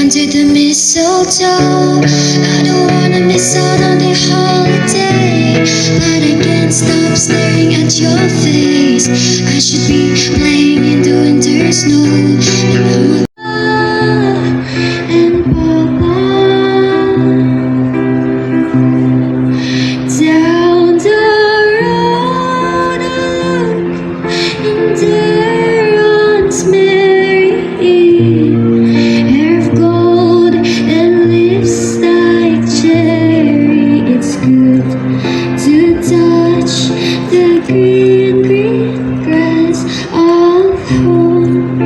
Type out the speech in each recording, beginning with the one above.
Under the mistletoe, I don't wanna miss out on the holiday, but I can't stop staring at your face. I should be playing in the winter snow, and I'm and Papa down the road alone, and there runs Mary. Green grass of home.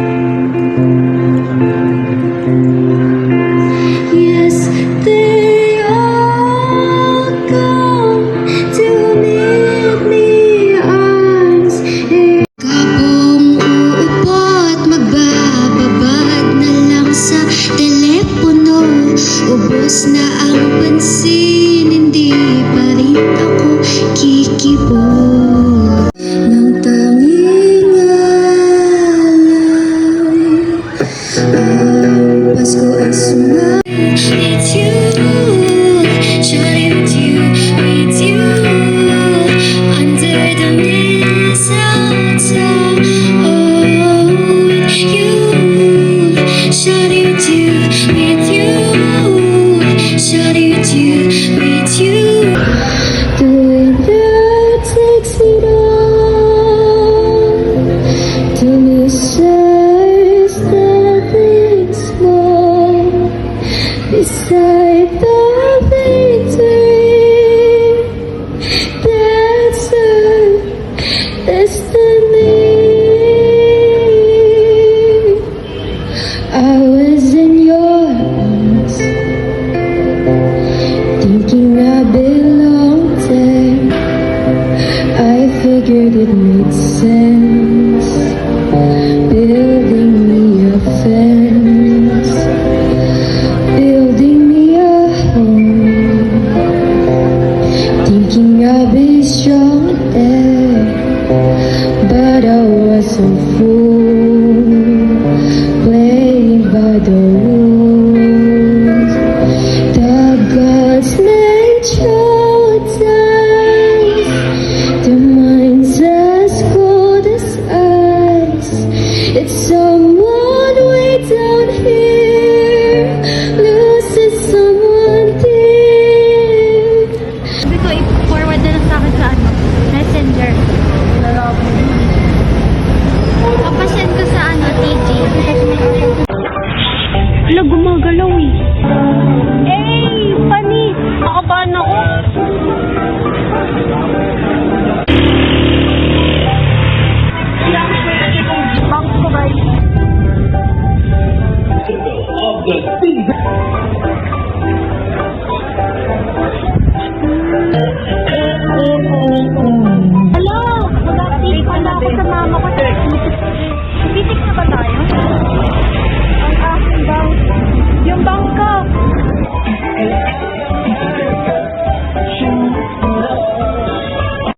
Yes, they all come to meet me arms. Kapong uupo at magbababad na lang sa telepono. Ubos na ang pansin, hindi pa rin ako kikibog. Pasko ay sumay. It's you, shawty, with you, with you, under the mistletoe. Oh, with you, shawty, with you, with you, shawty, with you, with you. The winter takes it on to miss beside the victory, that's our destiny. I was in your arms, thinking I belonged there. I figured it made sense, building me a fence, building me a home, thinking I'll be strong there, but I was so foolish.